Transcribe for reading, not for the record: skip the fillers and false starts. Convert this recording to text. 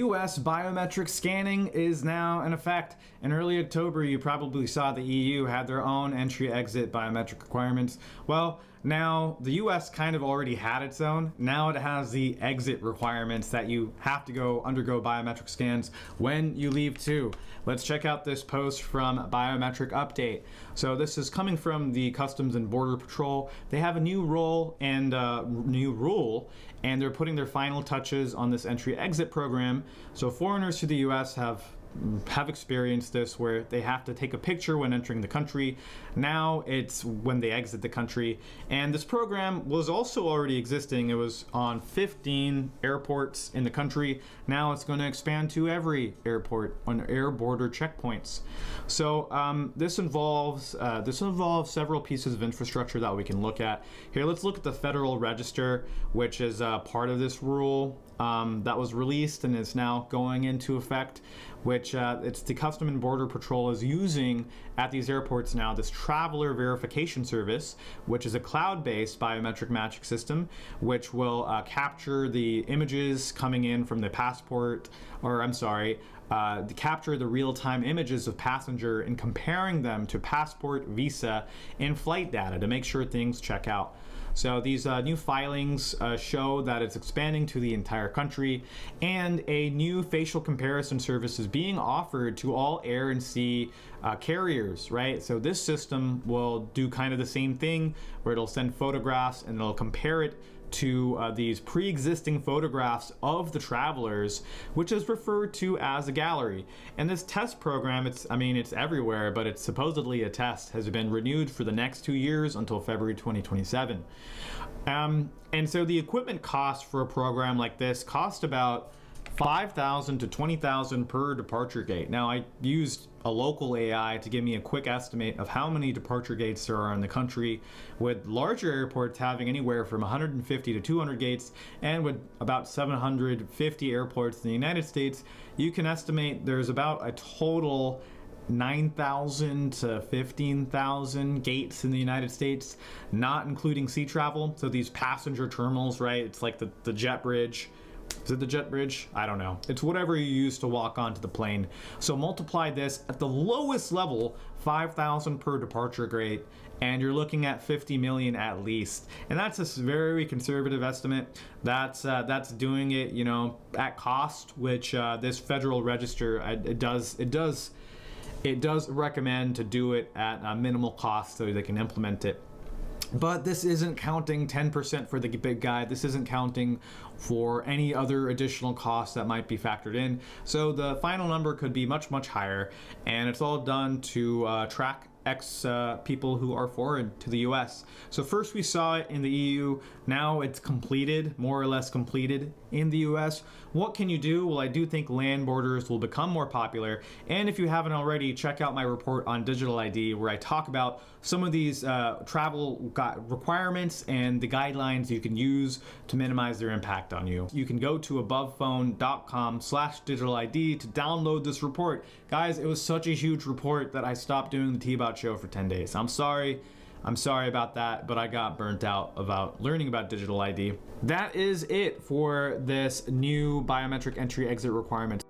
US biometric scanning is now in effect. In early October, you probably saw the EU had their own entry-exit biometric requirements. Well, now the US kind of already had its own. Now it has the exit requirements that you have to undergo biometric scans when you leave too. Let's check out this post from Biometric Update. So this is coming from the Customs and Border Patrol. They have a new role and new rule, and they're putting their final touches on this entry-exit program. So foreigners to the US have experienced this where they have to take a picture when entering the country. Now it's when they exit the country. And this program was also already existing. It was on 15 airports in the country. Now it's going to expand to every airport on air border checkpoints. So this involves several pieces of infrastructure that we can look at. Here, let's look at the Federal Register, which is part of this rule that was released and is now going into effect, which it's the Customs and Border Patrol is using at these airports now, this traveler verification service, which is a cloud-based biometric matching system, which will capture the images coming in from the passport, capture the real-time images of passenger and comparing them to passport, visa, and flight data to make sure things check out. So these new filings show that it's expanding to the entire country, and a new facial comparison service is being offered to all air and sea carriers, right? So this system will do kind of the same thing, where it'll send photographs and it'll compare it to these pre-existing photographs of the travelers, which is referred to as a gallery. And this test program, it's everywhere, but it's supposedly a test, has been renewed for the next 2 years until February 2027. And so the equipment cost for a program like this cost about $5,000 to $20,000 per departure gate. Now, I used a local AI to give me a quick estimate of how many departure gates there are in the country, with larger airports having anywhere from 150 to 200 gates, and with about 750 airports in the United States, you can estimate there's about a total 9,000 to 15,000 gates in the United States, not including sea travel. So these passenger terminals, right? It's like the jet bridge. Is it the jet bridge? I don't know. It's whatever you use to walk onto the plane. So multiply this at the lowest level, 5,000 per departure gate, and you're looking at 50 million at least. And that's a very conservative estimate. That's doing it, at cost, which this Federal Register it does recommend to do it at a minimal cost so they can implement it. But this isn't counting 10% for the big guy. This isn't counting for any other additional costs that might be factored in. So the final number could be much, much higher. And it's all done to track people who are foreign to the US. So first we saw it in the EU. Now it's completed, more or less completed in the US. What can you do? Well, I do think land borders will become more popular. And if you haven't already, check out my report on digital ID, where I talk about some of these travel requirements and the guidelines you can use to minimize their impact on you. You can go to abovephone.com/digital ID to download this report. Guys, it was such a huge report that I stopped doing the TBOT show for 10 days. I'm sorry about that, but I got burnt out about learning about digital ID. That is it for this new biometric entry exit requirement.